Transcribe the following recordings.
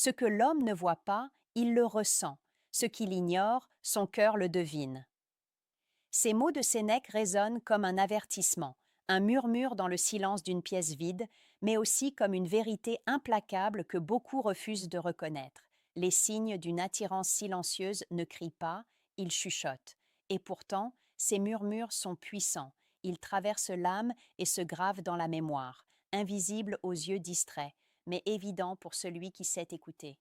Ce que l'homme ne voit pas, il le ressent. Ce qu'il ignore, son cœur le devine. Ces mots de Sénèque résonnent comme un avertissement, un murmure dans le silence d'une pièce vide, mais aussi comme une vérité implacable que beaucoup refusent de reconnaître. Les signes d'une attirance silencieuse ne crient pas, ils chuchotent. Et pourtant, ces murmures sont puissants. Ils traversent l'âme et se gravent dans la mémoire, invisibles aux yeux distraits, mais évidents pour celui qui sait écouter.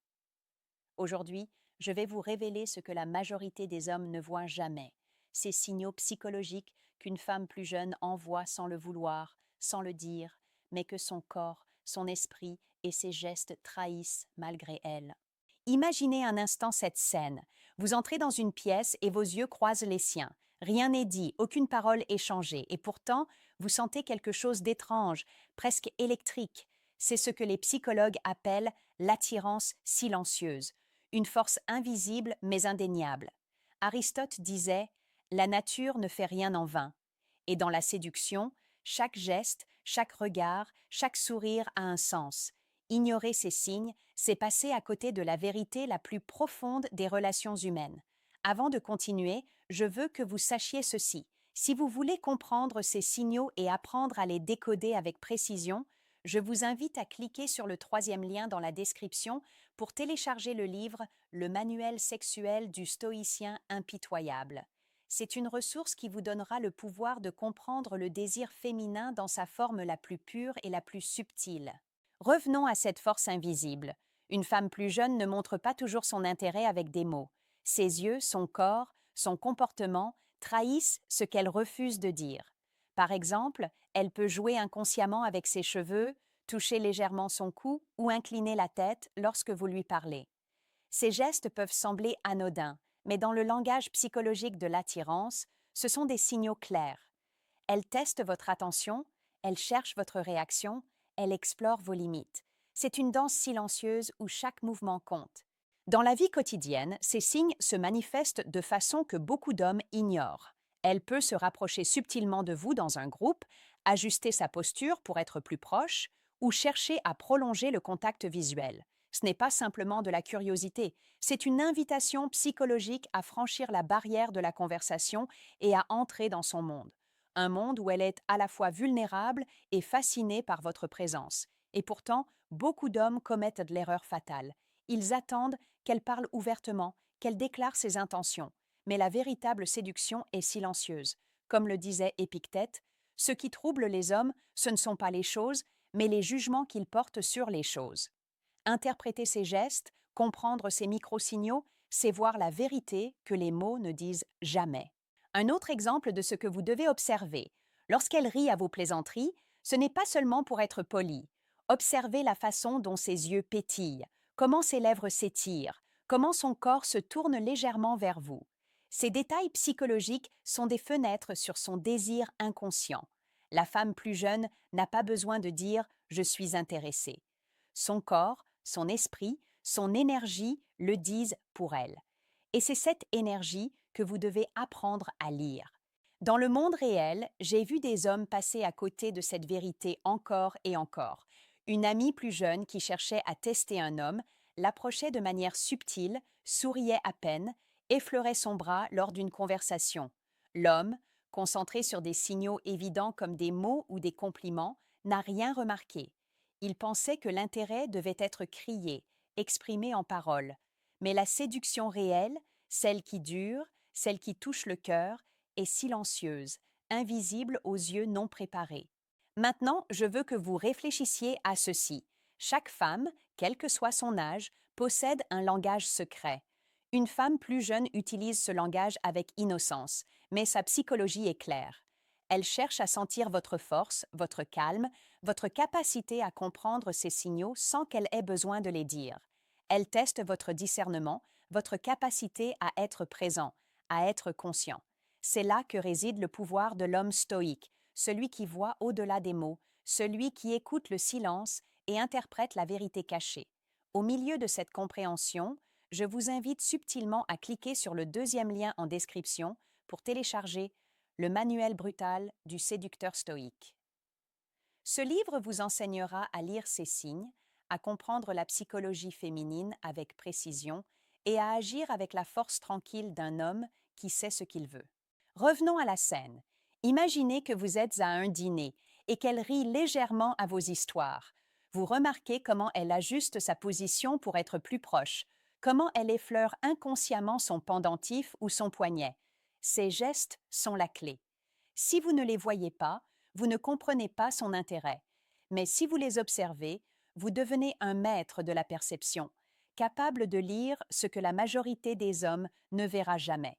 Aujourd'hui, je vais vous révéler ce que la majorité des hommes ne voient jamais, ces signaux psychologiques qu'une femme plus jeune envoie sans le vouloir, sans le dire, mais que son corps, son esprit et ses gestes trahissent malgré elle. Imaginez un instant cette scène. Vous entrez dans une pièce et vos yeux croisent les siens. Rien n'est dit, aucune parole échangée, et pourtant, vous sentez quelque chose d'étrange, presque électrique. C'est ce que les psychologues appellent l'attirance silencieuse, une force invisible mais indéniable. Aristote disait la nature ne fait rien en vain. Et dans la séduction, chaque geste, chaque regard, chaque sourire a un sens. Ignorer ces signes, c'est passer à côté de la vérité la plus profonde des relations humaines. Avant de continuer, je veux que vous sachiez ceci. Si vous voulez comprendre ces signaux et apprendre à les décoder avec précision, je vous invite à cliquer sur le troisième lien dans la description pour télécharger le livre Le manuel sexuel du stoïcien impitoyable. C'est une ressource qui vous donnera le pouvoir de comprendre le désir féminin dans sa forme la plus pure et la plus subtile. Revenons à cette force invisible. Une femme plus jeune ne montre pas toujours son intérêt avec des mots. Ses yeux, son corps, son comportement trahissent ce qu'elle refuse de dire. Par exemple, elle peut jouer inconsciemment avec ses cheveux, toucher légèrement son cou ou incliner la tête lorsque vous lui parlez. Ces gestes peuvent sembler anodins, mais dans le langage psychologique de l'attirance, ce sont des signaux clairs. Elle teste votre attention, elle cherche votre réaction, elle explore vos limites. C'est une danse silencieuse où chaque mouvement compte. Dans la vie quotidienne, ces signes se manifestent de façon que beaucoup d'hommes ignorent. Elle peut se rapprocher subtilement de vous dans un groupe, ajuster sa posture pour être plus proche, ou chercher à prolonger le contact visuel. Ce n'est pas simplement de la curiosité, c'est une invitation psychologique à franchir la barrière de la conversation et à entrer dans son monde. Un monde où elle est à la fois vulnérable et fascinée par votre présence. Et pourtant, beaucoup d'hommes commettent de l'erreur fatale. Ils attendent qu'elle parle ouvertement, qu'elle déclare ses intentions. Mais la véritable séduction est silencieuse. Comme le disait Épictète, ce qui trouble les hommes, ce ne sont pas les choses, mais les jugements qu'ils portent sur les choses. Interpréter ses gestes, comprendre ses micro-signaux, c'est voir la vérité que les mots ne disent jamais. Un autre exemple de ce que vous devez observer. Lorsqu'elle rit à vos plaisanteries, ce n'est pas seulement pour être poli. Observez la façon dont ses yeux pétillent, comment ses lèvres s'étirent, comment son corps se tourne légèrement vers vous. Ces détails psychologiques sont des fenêtres sur son désir inconscient. La femme plus jeune n'a pas besoin de dire ⁇ Je suis intéressée ⁇ Son corps, son esprit, son énergie le disent pour elle. Et c'est cette énergie que vous devez apprendre à lire. Dans le monde réel, j'ai vu des hommes passer à côté de cette vérité encore et encore. Une amie plus jeune qui cherchait à tester un homme l'approchait de manière subtile, souriait à peine, effleurait son bras lors d'une conversation. L'homme, concentré sur des signaux évidents comme des mots ou des compliments, n'a rien remarqué. Il pensait que l'intérêt devait être crié, exprimé en paroles. Mais la séduction réelle, celle qui dure, celle qui touche le cœur, est silencieuse, invisible aux yeux non préparés. Maintenant, je veux que vous réfléchissiez à ceci. Chaque femme, quel que soit son âge, possède un langage secret. Une femme plus jeune utilise ce langage avec innocence, mais sa psychologie est claire. Elle cherche à sentir votre force, votre calme, votre capacité à comprendre ces signaux sans qu'elle ait besoin de les dire. Elle teste votre discernement, votre capacité à être présent, à être conscient. C'est là que réside le pouvoir de l'homme stoïque, celui qui voit au-delà des mots, celui qui écoute le silence et interprète la vérité cachée. Au milieu de cette compréhension, je vous invite subtilement à cliquer sur le deuxième lien en description pour télécharger le manuel brutal du séducteur stoïque. Ce livre vous enseignera à lire ces signes, à comprendre la psychologie féminine avec précision et à agir avec la force tranquille d'un homme qui sait ce qu'il veut. Revenons à la scène. Imaginez que vous êtes à un dîner et qu'elle rit légèrement à vos histoires. Vous remarquez comment elle ajuste sa position pour être plus proche, comment elle effleure inconsciemment son pendentif ou son poignet. Ces gestes sont la clé. Si vous ne les voyez pas, vous ne comprenez pas son intérêt. Mais si vous les observez, vous devenez un maître de la perception, capable de lire ce que la majorité des hommes ne verra jamais.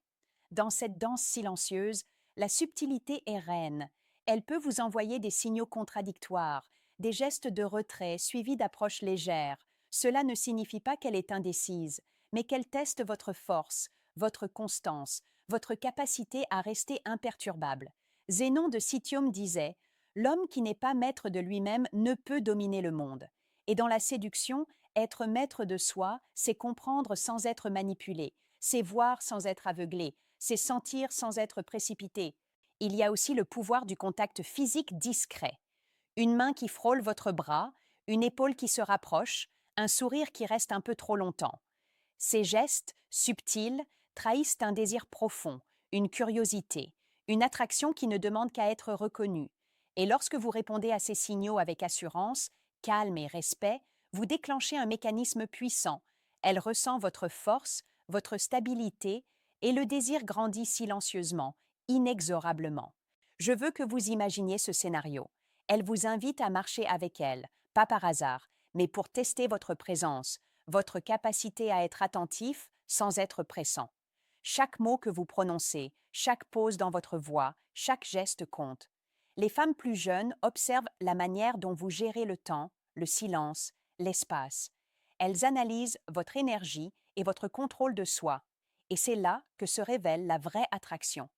Dans cette danse silencieuse, la subtilité est reine. Elle peut vous envoyer des signaux contradictoires, des gestes de retrait suivis d'approches légères. Cela ne signifie pas qu'elle est indécise, mais qu'elle teste votre force, votre constance, votre capacité à rester imperturbable. Zénon de Citium disait « L'homme qui n'est pas maître de lui-même ne peut dominer le monde ». Et dans la séduction, être maître de soi, c'est comprendre sans être manipulé, c'est voir sans être aveuglé, c'est sentir sans être précipité. Il y a aussi le pouvoir du contact physique discret. Une main qui frôle votre bras, une épaule qui se rapproche, un sourire qui reste un peu trop longtemps. Ces gestes, subtils, trahissent un désir profond, une curiosité, une attraction qui ne demande qu'à être reconnue. Et lorsque vous répondez à ces signaux avec assurance, calme et respect, vous déclenchez un mécanisme puissant. Elle ressent votre force, votre stabilité, et le désir grandit silencieusement, inexorablement. Je veux que vous imaginiez ce scénario. Elle vous invite à marcher avec elle, pas par hasard, mais pour tester votre présence, votre capacité à être attentif sans être pressant. Chaque mot que vous prononcez, chaque pause dans votre voix, chaque geste compte. Les femmes plus jeunes observent la manière dont vous gérez le temps, le silence, l'espace. Elles analysent votre énergie et votre contrôle de soi, et c'est là que se révèle la vraie attraction.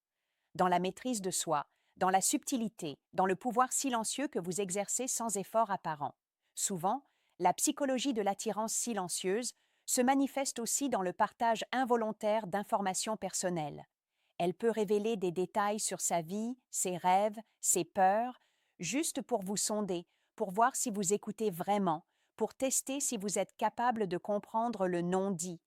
Dans la maîtrise de soi, dans la subtilité, dans le pouvoir silencieux que vous exercez sans effort apparent. Souvent, la psychologie de l'attirance silencieuse se manifeste aussi dans le partage involontaire d'informations personnelles. Elle peut révéler des détails sur sa vie, ses rêves, ses peurs, juste pour vous sonder, pour voir si vous écoutez vraiment, pour tester si vous êtes capable de comprendre le non-dit.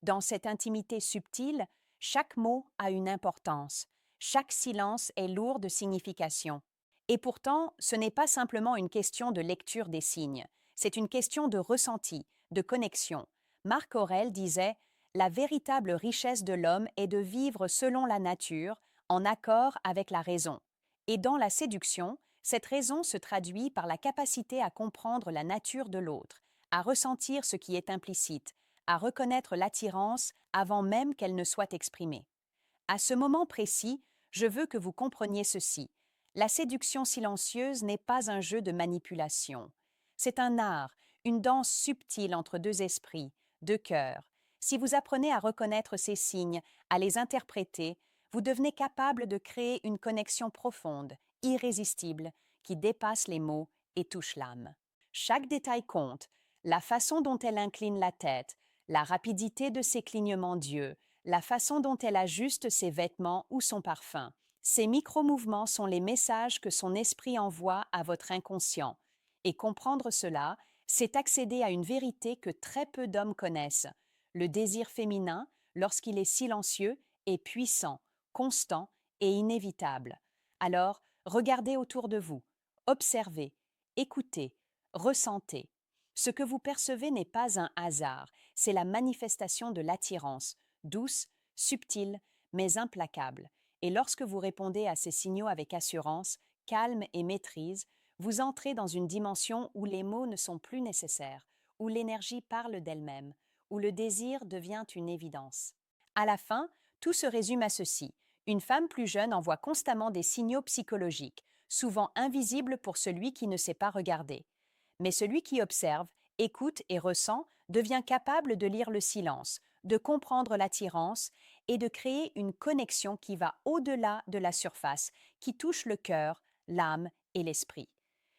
Dans cette intimité subtile, chaque mot a une importance, chaque silence est lourd de signification. Et pourtant, ce n'est pas simplement une question de lecture des signes, c'est une question de ressenti, de connexion. Marc Aurèle disait « La véritable richesse de l'homme est de vivre selon la nature, en accord avec la raison. » Et dans la séduction, cette raison se traduit par la capacité à comprendre la nature de l'autre, à ressentir ce qui est implicite, à reconnaître l'attirance avant même qu'elle ne soit exprimée. À ce moment précis, je veux que vous compreniez ceci. La séduction silencieuse n'est pas un jeu de manipulation. C'est un art, une danse subtile entre deux esprits, deux cœurs. Si vous apprenez à reconnaître ces signes, à les interpréter, vous devenez capable de créer une connexion profonde, irrésistible, qui dépasse les mots et touche l'âme. Chaque détail compte, la façon dont elle incline la tête, la rapidité de ses clignements d'yeux, la façon dont elle ajuste ses vêtements ou son parfum. Ces micro-mouvements sont les messages que son esprit envoie à votre inconscient. Et comprendre cela, c'est accéder à une vérité que très peu d'hommes connaissent. Le désir féminin, lorsqu'il est silencieux, est puissant, constant et inévitable. Alors, regardez autour de vous, observez, écoutez, ressentez. Ce que vous percevez n'est pas un hasard, c'est la manifestation de l'attirance, douce, subtile, mais implacable. Et lorsque vous répondez à ces signaux avec assurance, calme et maîtrise, vous entrez dans une dimension où les mots ne sont plus nécessaires, où l'énergie parle d'elle-même, où le désir devient une évidence. À la fin, tout se résume à ceci. Une femme plus jeune envoie constamment des signaux psychologiques, souvent invisibles pour celui qui ne sait pas regarder. Mais celui qui observe, écoute et ressent devient capable de lire le silence, de comprendre l'attirance et de créer une connexion qui va au-delà de la surface, qui touche le cœur, l'âme et l'esprit.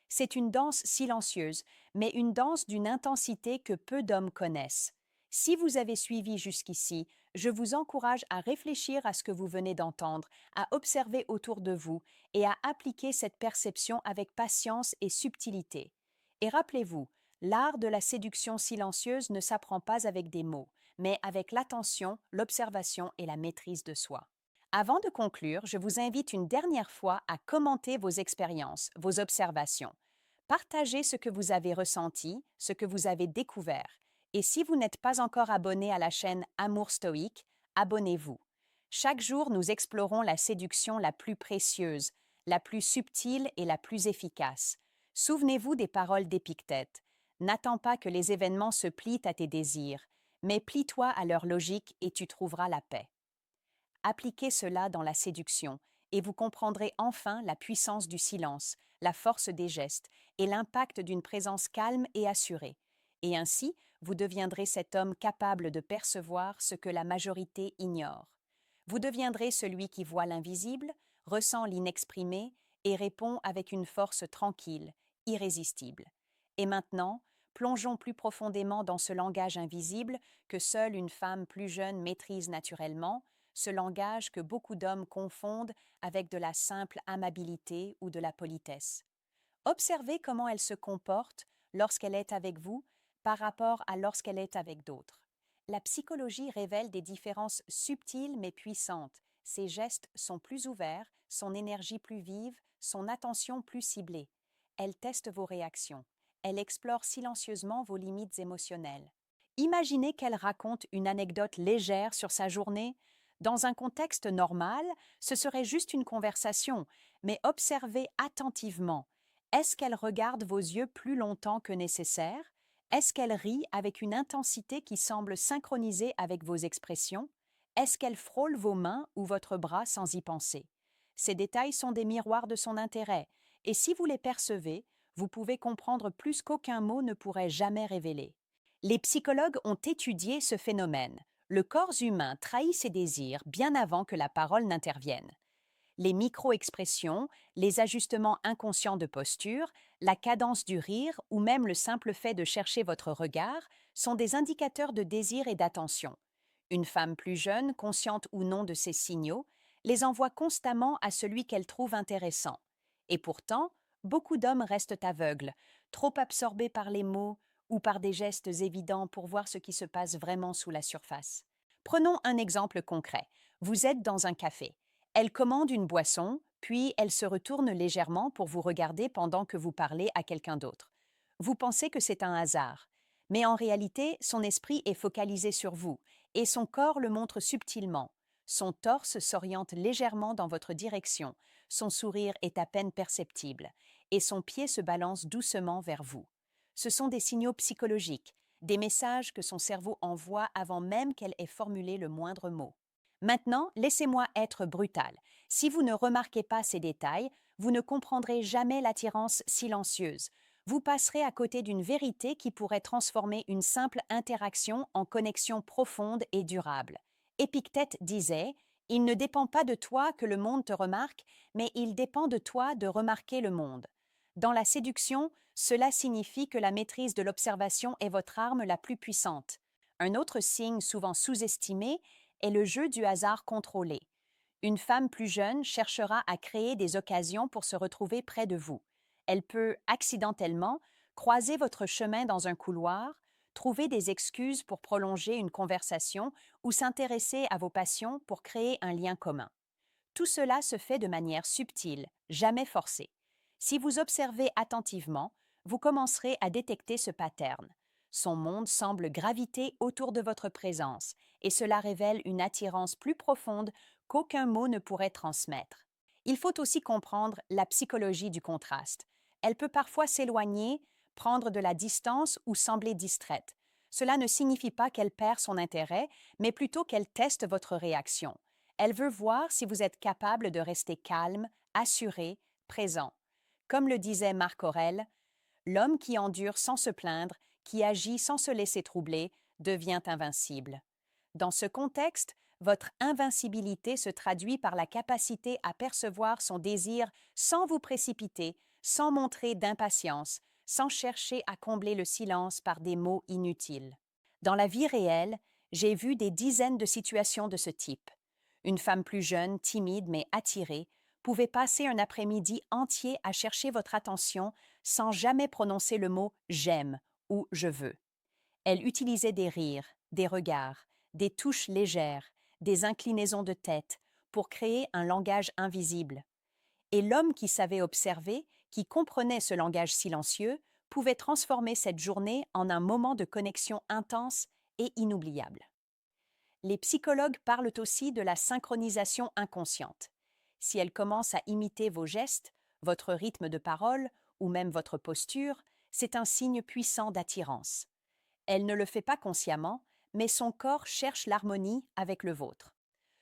C'est une danse silencieuse, mais une danse d'une intensité que peu d'hommes connaissent. Si vous avez suivi jusqu'ici, je vous encourage à réfléchir à ce que vous venez d'entendre, à observer autour de vous et à appliquer cette perception avec patience et subtilité. Et rappelez-vous, L'art de la séduction silencieuse ne s'apprend pas avec des mots, mais avec l'attention, l'observation et la maîtrise de soi. Avant de conclure, je vous invite une dernière fois à commenter vos expériences, vos observations. Partagez ce que vous avez ressenti, ce que vous avez découvert. Et si vous n'êtes pas encore abonné à la chaîne Amour Stoïque, abonnez-vous. Chaque jour, nous explorons la séduction la plus précieuse, la plus subtile et la plus efficace. Souvenez-vous des paroles d'Épictète. N'attends pas que les événements se plient à tes désirs, mais plie-toi à leur logique et tu trouveras la paix. Appliquez cela dans la séduction et vous comprendrez enfin la puissance du silence, la force des gestes et l'impact d'une présence calme et assurée. Et ainsi, vous deviendrez cet homme capable de percevoir ce que la majorité ignore. Vous deviendrez celui qui voit l'invisible, ressent l'inexprimé et répond avec une force tranquille, irrésistible. Et maintenant, plongeons plus profondément dans ce langage invisible que seule une femme plus jeune maîtrise naturellement, ce langage que beaucoup d'hommes confondent avec de la simple amabilité ou de la politesse. Observez comment elle se comporte lorsqu'elle est avec vous par rapport à lorsqu'elle est avec d'autres. La psychologie révèle des différences subtiles mais puissantes. Ses gestes sont plus ouverts, son énergie plus vive, son attention plus ciblée. Elle teste vos réactions. Elle explore silencieusement vos limites émotionnelles. Imaginez qu'elle raconte une anecdote légère sur sa journée. Dans un contexte normal, ce serait juste une conversation, mais observez attentivement. Est-ce qu'elle regarde vos yeux plus longtemps que nécessaire? Est-ce qu'elle rit avec une intensité qui semble synchronisée avec vos expressions? Est-ce qu'elle frôle vos mains ou votre bras sans y penser? Ces détails sont des miroirs de son intérêt, et si vous les percevez, vous pouvez comprendre plus qu'aucun mot ne pourrait jamais révéler. Les psychologues ont étudié ce phénomène. Le corps humain trahit ses désirs bien avant que la parole n'intervienne. Les micro-expressions, les ajustements inconscients de posture, la cadence du rire ou même le simple fait de chercher votre regard sont des indicateurs de désir et d'attention. Une femme plus jeune, consciente ou non de ces signaux, les envoie constamment à celui qu'elle trouve intéressant. Et pourtant, beaucoup d'hommes restent aveugles, trop absorbés par les mots ou par des gestes évidents pour voir ce qui se passe vraiment sous la surface. Prenons un exemple concret. Vous êtes dans un café. Elle commande une boisson, puis elle se retourne légèrement pour vous regarder pendant que vous parlez à quelqu'un d'autre. Vous pensez que c'est un hasard, mais en réalité, son esprit est focalisé sur vous, et son corps le montre subtilement. Son torse s'oriente légèrement dans votre direction, son sourire est à peine perceptible, et son pied se balance doucement vers vous. Ce sont des signaux psychologiques, des messages que son cerveau envoie avant même qu'elle ait formulé le moindre mot. Maintenant, laissez-moi être brutal. Si vous ne remarquez pas ces détails, vous ne comprendrez jamais l'attirance silencieuse. Vous passerez à côté d'une vérité qui pourrait transformer une simple interaction en connexion profonde et durable. Épictète disait « Il ne dépend pas de toi que le monde te remarque, mais il dépend de toi de remarquer le monde. » Dans la séduction, cela signifie que la maîtrise de l'observation est votre arme la plus puissante. Un autre signe souvent sous-estimé est le jeu du hasard contrôlé. Une femme plus jeune cherchera à créer des occasions pour se retrouver près de vous. Elle peut, accidentellement, croiser votre chemin dans un couloir, trouver des excuses pour prolonger une conversation ou s'intéresser à vos passions pour créer un lien commun. Tout cela se fait de manière subtile, jamais forcée. Si vous observez attentivement, vous commencerez à détecter ce pattern. Son monde semble graviter autour de votre présence, et cela révèle une attirance plus profonde qu'aucun mot ne pourrait transmettre. Il faut aussi comprendre la psychologie du contraste. Elle peut parfois s'éloigner, prendre de la distance ou sembler distraite. Cela ne signifie pas qu'elle perd son intérêt, mais plutôt qu'elle teste votre réaction. Elle veut voir si vous êtes capable de rester calme, assuré, présent. Comme le disait Marc Aurèle, l'homme qui endure sans se plaindre, qui agit sans se laisser troubler, devient invincible. Dans ce contexte, votre invincibilité se traduit par la capacité à percevoir son désir sans vous précipiter, sans montrer d'impatience, sans chercher à combler le silence par des mots inutiles. Dans la vie réelle, j'ai vu des dizaines de situations de ce type. Une femme plus jeune, timide mais attirée, pouvait passer un après-midi entier à chercher votre attention sans jamais prononcer le mot « j'aime » ou je veux. Elle utilisait des rires, des regards, des touches légères, des inclinaisons de tête pour créer un langage invisible. Et l'homme qui savait observer, qui comprenait ce langage silencieux, pouvait transformer cette journée en un moment de connexion intense et inoubliable. Les psychologues parlent aussi de la synchronisation inconsciente. Si elle commence à imiter vos gestes, votre rythme de parole ou même votre posture, c'est un signe puissant d'attirance. Elle ne le fait pas consciemment, mais son corps cherche l'harmonie avec le vôtre.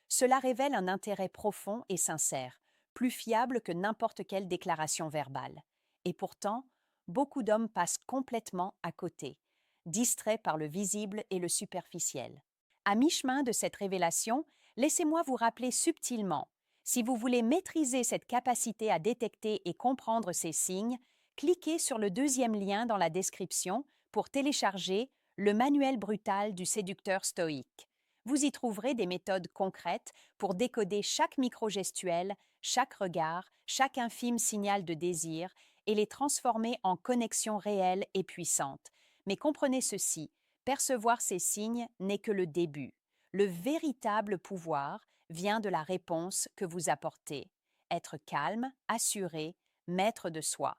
Cela révèle un intérêt profond et sincère, plus fiable que n'importe quelle déclaration verbale. Et pourtant, beaucoup d'hommes passent complètement à côté, distraits par le visible et le superficiel. À mi-chemin de cette révélation, laissez-moi vous rappeler subtilement, si vous voulez maîtriser cette capacité à détecter et comprendre ces signes, cliquez sur le deuxième lien dans la description pour télécharger le manuel brutal du séducteur stoïque. Vous y trouverez des méthodes concrètes pour décoder chaque micro-gestuelle, chaque regard, chaque infime signal de désir et les transformer en connexions réelles et puissantes. Mais comprenez ceci, percevoir ces signes n'est que le début. Le véritable pouvoir vient de la réponse que vous apportez. Être calme, assuré, maître de soi.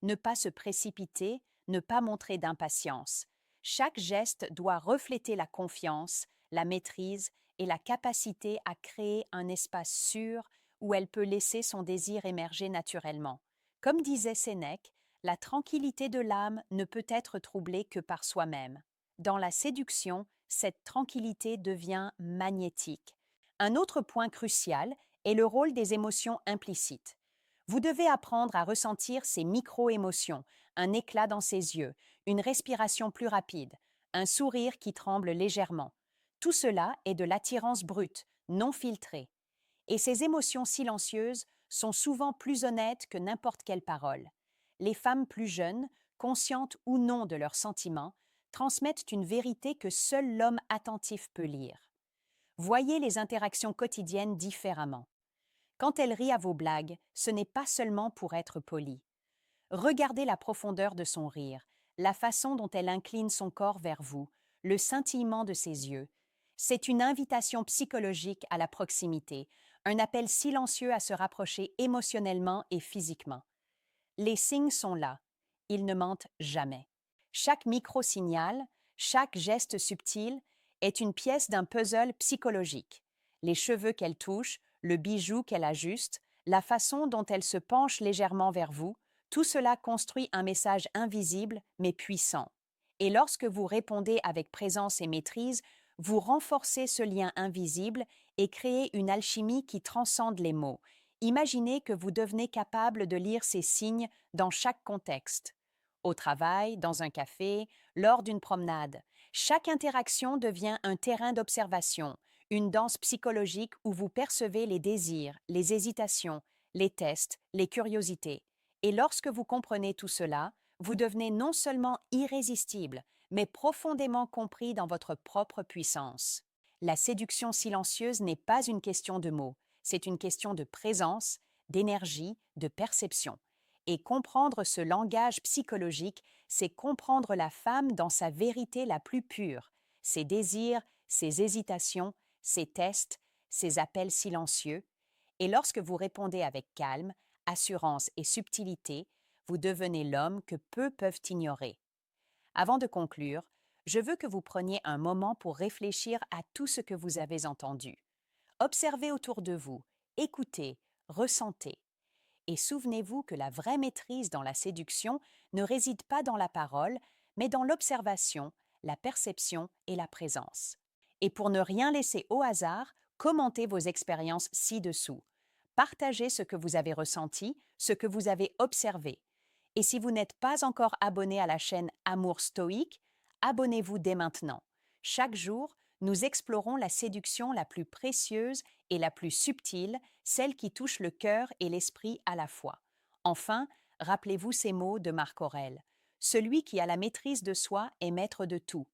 Ne pas se précipiter, ne pas montrer d'impatience. Chaque geste doit refléter la confiance, la maîtrise et la capacité à créer un espace sûr où elle peut laisser son désir émerger naturellement. Comme disait Sénèque, la tranquillité de l'âme ne peut être troublée que par soi-même. Dans la séduction, cette tranquillité devient magnétique. Un autre point crucial est le rôle des émotions implicites. Vous devez apprendre à ressentir ces micro-émotions, un éclat dans ses yeux, une respiration plus rapide, un sourire qui tremble légèrement. Tout cela est de l'attirance brute, non filtrée. Et ces émotions silencieuses sont souvent plus honnêtes que n'importe quelle parole. Les femmes plus jeunes, conscientes ou non de leurs sentiments, transmettent une vérité que seul l'homme attentif peut lire. Voyez les interactions quotidiennes différemment. Quand elle rit à vos blagues, ce n'est pas seulement pour être polie. Regardez la profondeur de son rire, la façon dont elle incline son corps vers vous, le scintillement de ses yeux. C'est une invitation psychologique à la proximité, un appel silencieux à se rapprocher émotionnellement et physiquement. Les signes sont là. Ils ne mentent jamais. Chaque micro-signal, chaque geste subtil est une pièce d'un puzzle psychologique. Les cheveux qu'elle touche, le bijou qu'elle ajuste, la façon dont elle se penche légèrement vers vous, tout cela construit un message invisible mais puissant. Et lorsque vous répondez avec présence et maîtrise, vous renforcez ce lien invisible et créez une alchimie qui transcende les mots. Imaginez que vous devenez capable de lire ces signes dans chaque contexte. Au travail, dans un café, lors d'une promenade. Chaque interaction devient un terrain d'observation, une danse psychologique où vous percevez les désirs, les hésitations, les tests, les curiosités. Et lorsque vous comprenez tout cela, vous devenez non seulement irrésistible, mais profondément compris dans votre propre puissance. La séduction silencieuse n'est pas une question de mots, c'est une question de présence, d'énergie, de perception. Et comprendre ce langage psychologique, c'est comprendre la femme dans sa vérité la plus pure, ses désirs, ses hésitations, ses tests, ses appels silencieux. Et lorsque vous répondez avec calme, assurance et subtilité, vous devenez l'homme que peu peuvent ignorer. Avant de conclure, je veux que vous preniez un moment pour réfléchir à tout ce que vous avez entendu. Observez autour de vous, écoutez, ressentez. Et souvenez-vous que la vraie maîtrise dans la séduction ne réside pas dans la parole, mais dans l'observation, la perception et la présence. Et pour ne rien laisser au hasard, commentez vos expériences ci-dessous. Partagez ce que vous avez ressenti, ce que vous avez observé. Et si vous n'êtes pas encore abonné à la chaîne Amour Stoïque, abonnez-vous dès maintenant. Chaque jour, nous explorons la séduction la plus précieuse et la plus subtile, celle qui touche le cœur et l'esprit à la fois. Enfin, rappelez-vous ces mots de Marc Aurèle. Celui qui a la maîtrise de soi est maître de tout.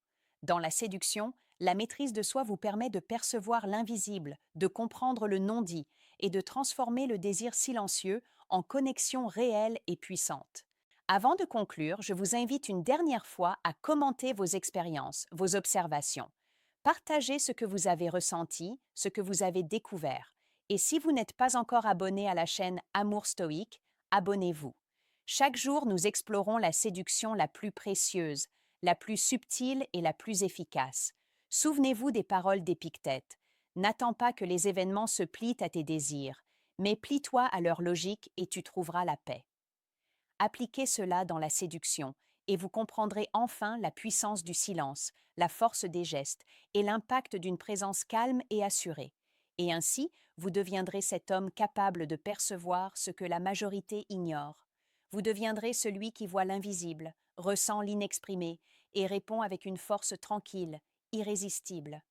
Dans la séduction, la maîtrise de soi vous permet de percevoir l'invisible, de comprendre le non-dit et de transformer le désir silencieux en connexion réelle et puissante. Avant de conclure, je vous invite une dernière fois à commenter vos expériences, vos observations. Partagez ce que vous avez ressenti, ce que vous avez découvert. Et si vous n'êtes pas encore abonné à la chaîne Amour Stoïque, abonnez-vous. Chaque jour, nous explorons la séduction la plus précieuse, la plus subtile et la plus efficace. Souvenez-vous des paroles d'Épictète. N'attends pas que les événements se plient à tes désirs, mais plie-toi à leur logique et tu trouveras la paix. Appliquez cela dans la séduction, et vous comprendrez enfin la puissance du silence, la force des gestes et l'impact d'une présence calme et assurée. Et ainsi, vous deviendrez cet homme capable de percevoir ce que la majorité ignore. Vous deviendrez celui qui voit l'invisible, ressent l'inexprimé et répond avec une force tranquille, irrésistible.